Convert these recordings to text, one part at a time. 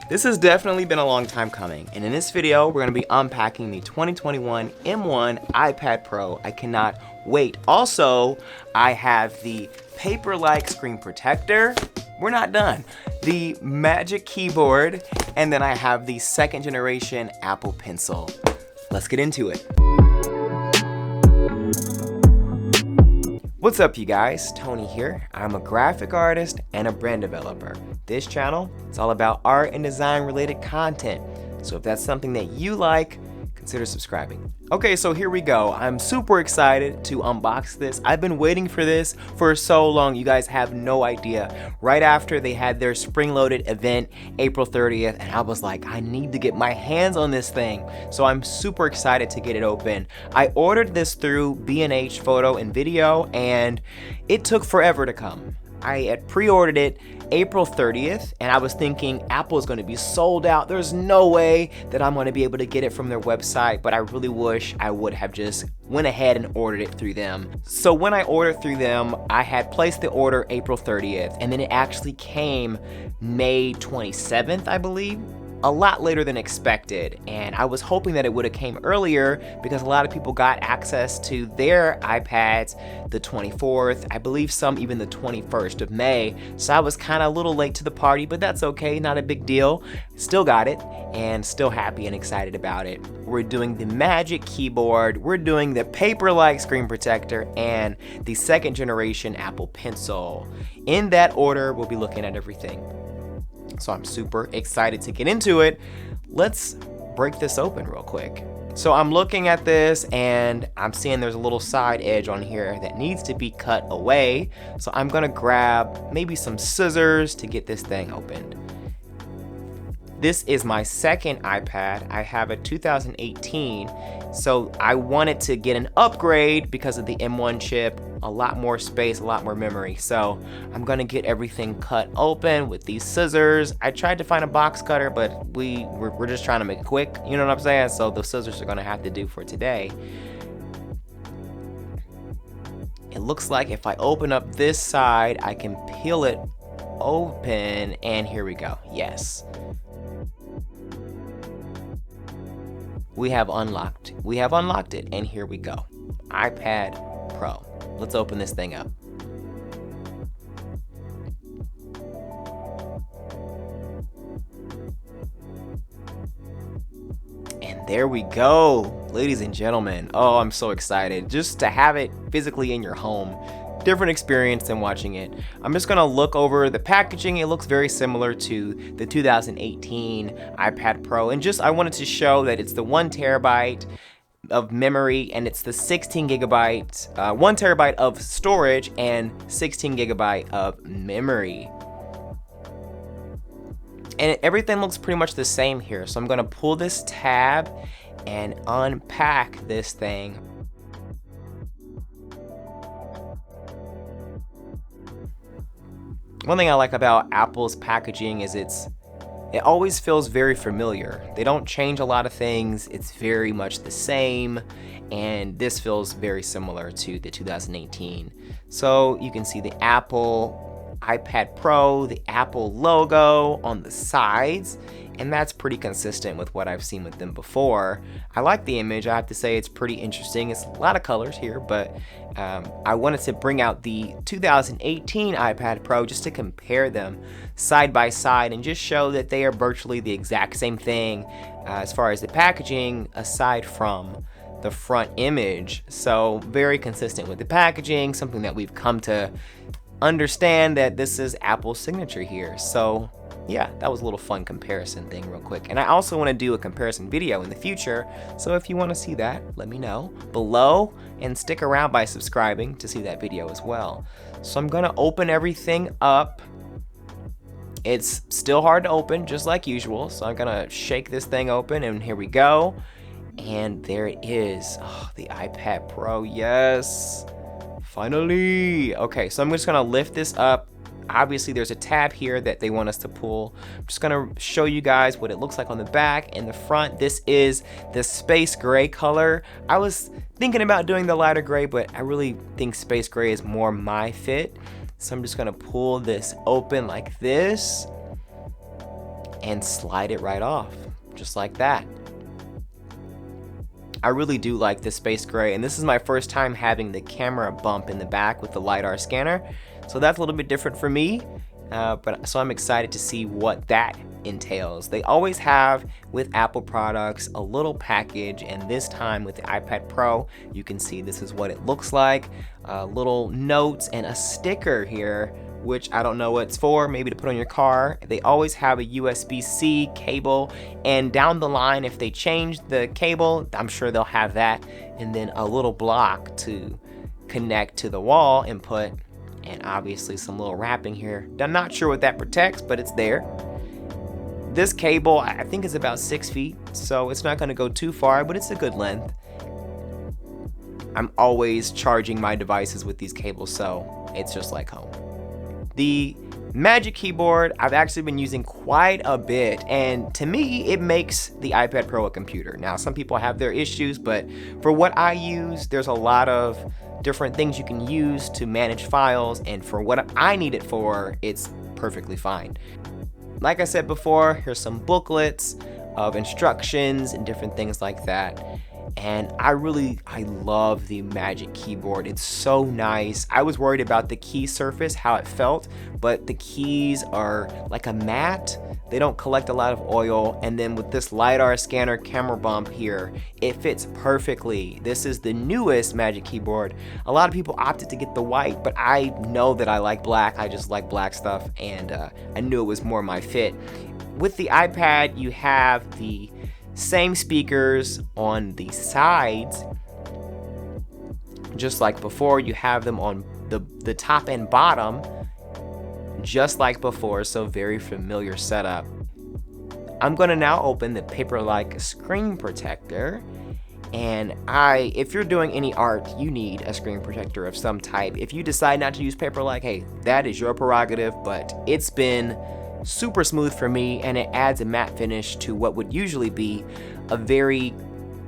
This has definitely been a long time coming, and in this video, we're gonna be unpacking the 2021 M1 iPad Pro. I cannot wait. Also, I have the Paperlike screen protector. We're not done. The Magic Keyboard, and then I have the second generation Apple Pencil. Let's get into it. What's up, you guys? Tony here. I'm a graphic artist and a brand developer. This channel, it's all about art and design related content. So if that's something that you like, consider subscribing. Okay, so here we go. I'm super excited to unbox this. I've been waiting for this for so long. You guys have no idea. Right after they had their spring-loaded event, April 30th, and I was like, I need to get my hands on this thing. So I'm super excited to get it open. I ordered this through B&H Photo and Video, and it took forever to come. I had pre-ordered it April 30th, and I was thinking Apple is going to be sold out. There's no way that I'm going to be able to get it from their website, but I really wish I would have just went ahead and ordered it through them. So when I ordered through them, I had placed the order April 30th, and then it actually came May 27th, I believe. A lot later than expected, and I was hoping that it would have came earlier because a lot of people got access to their iPads the 24th, I believe some even the 21st of May, so I was kind of a little late to the party, but that's okay, not a big deal. Still got it, and still happy and excited about it. We're doing the Magic Keyboard, we're doing the Paperlike screen protector, and the second generation Apple Pencil. In that order, we'll be looking at everything. So I'm super excited to get into it. Let's break this open real quick. So I'm looking at this and I'm seeing there's a little side edge on here that needs to be cut away. So I'm gonna grab maybe some scissors to get this thing opened. This is my second iPad. I have a 2018, so I wanted to get an upgrade because of the M1 chip, a lot more space, a lot more memory. So I'm gonna get everything cut open with these scissors. I tried to find a box cutter, but we're just trying to make it quick, you know what I'm saying? So the scissors are gonna have to do for today. It looks like if I open up this side, I can peel it open, and here we go, yes. We have unlocked it, and here we go. iPad Pro. Let's open this thing up. And there we go, ladies and gentlemen. Oh, I'm so excited just to have it physically in your home. Different experience than watching it. I'm just gonna look over the packaging. It looks very similar to the 2018 iPad Pro, and just I wanted to show that it's the 1 terabyte of memory, and it's the 16 gigabyte, 1 terabyte of storage and 16 gigabyte of memory. And everything looks pretty much the same here. So I'm gonna pull this tab and unpack this thing. One thing I like about Apple's packaging is it always feels very familiar. They don't change a lot of things. It's very much the same, and this feels very similar to the 2018. So you can see the Apple iPad Pro, the Apple logo on the sides, and that's pretty consistent with what I've seen with them before. I like the image. I have to say it's pretty interesting. It's a lot of colors here, but I wanted to bring out the 2018 iPad Pro just to compare them side by side and just show that they are virtually the exact same thing as far as the packaging, aside from the front image. So very consistent with the packaging, something that we've come to understand that this is Apple's signature here. So yeah, that was a little fun comparison thing real quick. And I also want to do a comparison video in the future, so if you want to see that, let me know below, and stick around by subscribing to see that video as well. So I'm gonna open everything up. It's still hard to open, just like usual, so I'm gonna shake this thing open, and here we go. And there it is, oh, the iPad Pro, yes, finally. Okay, so I'm just gonna lift this up. Obviously there's a tab here that they want us to pull. I'm just gonna show you guys what it looks like on the back and the front. This is the space gray color. I was thinking about doing the lighter gray, but I really think space gray is more my fit. So I'm just gonna pull this open like this. and slide it right off, just like that. I really do like this space gray, and this is my first time having the camera bump in the back with the LiDAR scanner, so that's a little bit different for me, so I'm excited to see what that entails. They always have, with Apple products, a little package, and this time with the iPad Pro, you can see this is what it looks like. Little notes and a sticker here, which I don't know what it's for, maybe to put on your car. They always have a USB-C cable, and down the line, if they change the cable, I'm sure they'll have that, and then a little block to connect to the wall input, and obviously some little wrapping here. I'm not sure what that protects, but it's there. This cable, I think, is about 6 feet, so it's not gonna go too far, but it's a good length. I'm always charging my devices with these cables, so it's just like home. The Magic Keyboard I've actually been using quite a bit, and to me it makes the iPad Pro a computer. Now some people have their issues, but for what I use, there's a lot of different things you can use to manage files, and for what I need it for, it's perfectly fine. Like I said before, here's some booklets of instructions and different things like that. And I love the Magic Keyboard. It's so nice. I was worried about the key surface, how it felt, but the keys are like a matte. They don't collect a lot of oil. And then with this LiDAR scanner camera bump here, it fits perfectly. This is the newest Magic Keyboard. A lot of people opted to get the white, but I know that I like black. I just like black stuff, and I knew it was more my fit. With the iPad, you have the same speakers on the sides, just like before. You have them on the top and bottom, just like before, so very familiar setup. I'm gonna now open the Paperlike screen protector, and if you're doing any art, you need a screen protector of some type. If you decide not to use Paperlike, hey, that is your prerogative, but it's been super smooth for me, and it adds a matte finish to what would usually be a very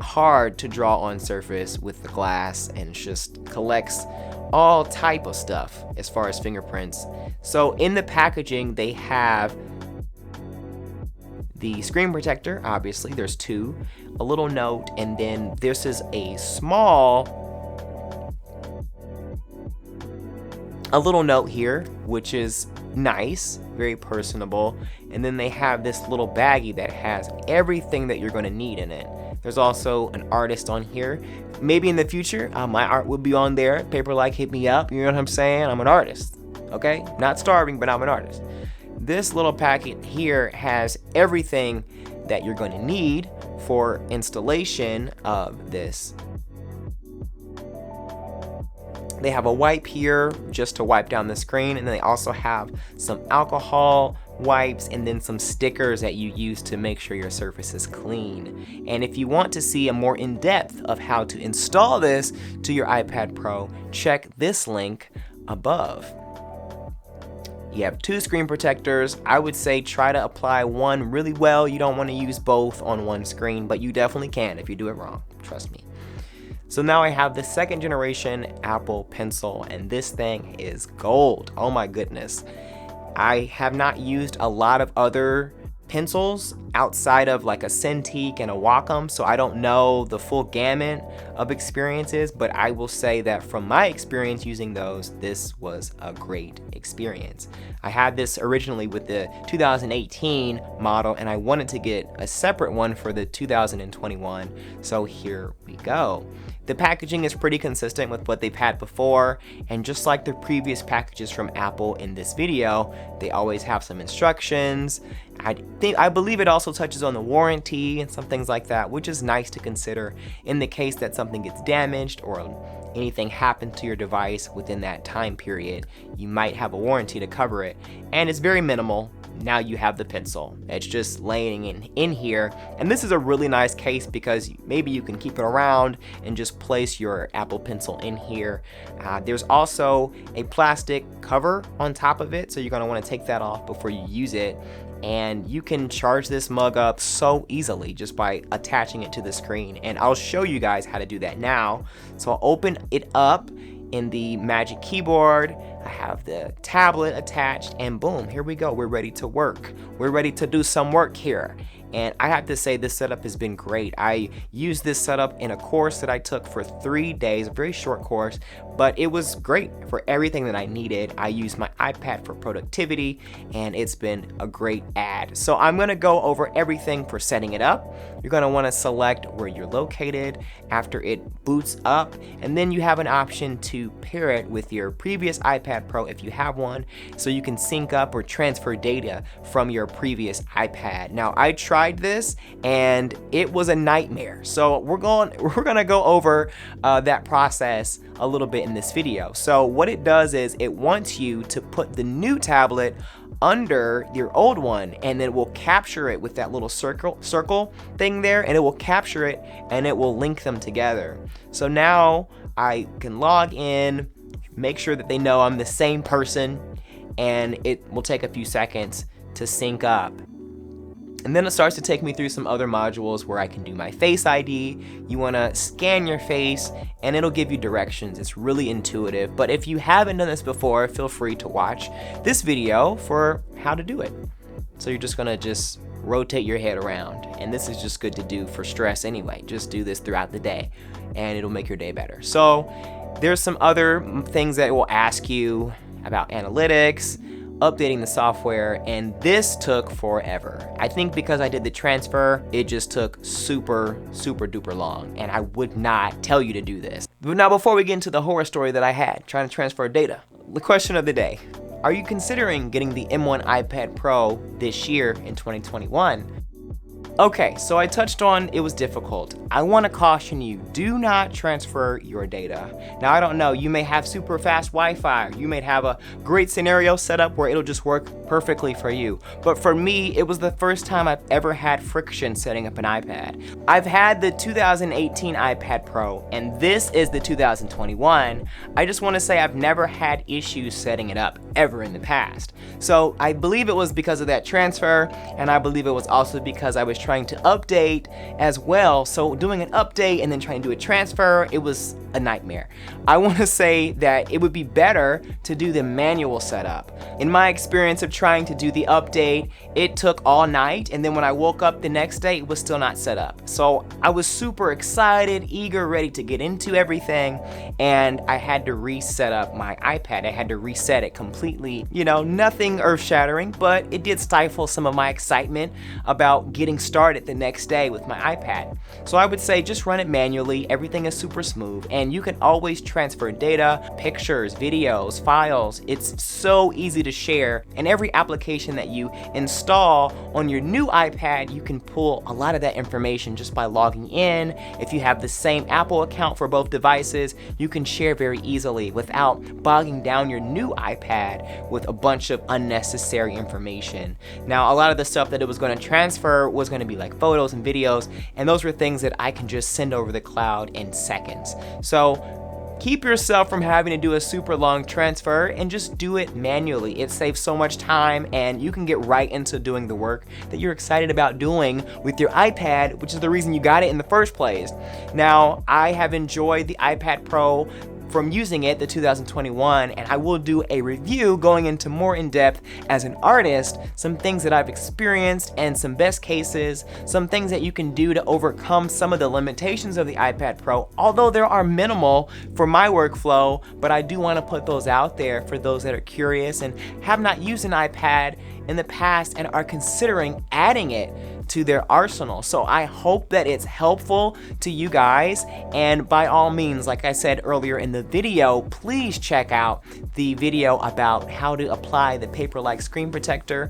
hard to draw on surface with the glass, and it just collects all type of stuff as far as fingerprints. So in the packaging, they have the screen protector, obviously there's two, a little note, and then this is a little note here, which is nice, very personable. And then they have this little baggie that has everything that you're going to need in it. There's also an artist on here. Maybe in the future, my art will be on there. Paperlike, hit me up. You know what I'm saying? I'm an artist, okay? Not starving, but I'm an artist. This little packet here has everything that you're going to need for installation of this. They have a wipe here just to wipe down the screen, and they also have some alcohol wipes and then some stickers that you use to make sure your surface is clean. And if you want to see a more in-depth of how to install this to your iPad Pro, check this link above. You have two screen protectors. I would say try to apply one really well. You don't want to use both on one screen, but you definitely can if you do it wrong, trust me. So now I have the second generation Apple Pencil, and this thing is gold. Oh my goodness. I have not used a lot of other pencils outside of like a Cintiq and a Wacom, so I don't know the full gamut of experiences, but I will say that from my experience using those, this was a great experience. I had this originally with the 2018 model, and I wanted to get a separate one for the 2021, so here we go. The packaging is pretty consistent with what they've had before, and just like the previous packages from Apple in this video, they always have some instructions. I believe it also touches on the warranty and some things like that, which is nice to consider in the case that something gets damaged or anything happens to your device within that time period. You might have a warranty to cover it, and it's very minimal. Now you have the pencil. It's just laying in here, and this is a really nice case because maybe you can keep it around and just place your Apple Pencil in here. There's also a plastic cover on top of it, so you're going to want to take that off before you use it. And you can charge this mug up so easily just by attaching it to the screen, and I'll show you guys how to do that now. So I'll open it up, in the Magic Keyboard. I have the tablet attached, and boom, here we go. We're ready to work. We're ready to do some work here. And I have to say, this setup has been great. I used this setup in a course that I took for 3 days, a very short course, but it was great for everything that I needed. I used my iPad for productivity, and it's been a great add. So I'm gonna go over everything for setting it up. You're gonna wanna select where you're located after it boots up, and then you have an option to pair it with your previous iPad Pro if you have one, so you can sync up or transfer data from your previous iPad. Now, I tried this and it was a nightmare. So we're gonna go over that process a little bit in this video. So what it does is it wants you to put the new tablet under your old one, and it will capture it with that little circle thing there, and it will capture it and it will link them together. So now I can log in, make sure that they know I'm the same person, and it will take a few seconds to sync up. And then it starts to take me through some other modules where I can do my Face ID. You wanna scan your face and it'll give you directions. It's really intuitive, but if you haven't done this before, feel free to watch this video for how to do it. So you're just gonna rotate your head around, and this is just good to do for stress anyway. Just do this throughout the day and it'll make your day better. So there's some other things that it will ask you about analytics, updating the software, and this took forever. I think because I did the transfer, it just took super duper long, and I would not tell you to do this. But now, before we get into the horror story that I had trying to transfer data, the question of the day: are you considering getting the M1 iPad Pro this year in 2021? Okay, so I touched on it was difficult. I want to caution you, do not transfer your data. Now, I don't know, you may have super fast Wi-Fi, you may have a great scenario set up where it'll just work perfectly for you. But for me, it was the first time I've ever had friction setting up an iPad. I've had the 2018 iPad Pro, and this is the 2021. I just want to say I've never had issues setting it up ever in the past. So I believe it was because of that transfer, and I believe it was also because I was trying to update as well. So doing an update and then trying to do a transfer, it was a nightmare. I want to say that it would be better to do the manual setup. In my experience of trying to do the update, it took all night, and then when I woke up the next day, it was still not set up. So I was super excited, eager, ready to get into everything, and I had to reset up my iPad. I had to reset it completely. You know, nothing earth-shattering, but it did stifle some of my excitement about getting started the next day with my iPad. So I would say just run it manually. Everything is super smooth, and you can always transfer data, pictures, videos, files. It's so easy to share, and every application that you install on your new iPad, you can pull a lot of that information just by logging in. If you have the same Apple account for both devices, you can share very easily without bogging down your new iPad with a bunch of unnecessary information. Now, a lot of the stuff that it was going to transfer was going to be like photos and videos, and those were things that I can just send over the cloud in seconds. So keep yourself from having to do a super long transfer and just do it manually. It saves so much time, and you can get right into doing the work that you're excited about doing with your iPad, which is the reason you got it in the first place. Now, I have enjoyed the iPad Pro from using it, the 2021, and I will do a review going into more in depth as an artist, some things that I've experienced and some best cases, some things that you can do to overcome some of the limitations of the iPad Pro, although there are minimal for my workflow, but I do want to put those out there for those that are curious and have not used an iPad in the past and are considering adding it to their arsenal. So I hope that it's helpful to you guys, and by all means, like I said earlier in the video, please check out the video about how to apply the Paperlike screen protector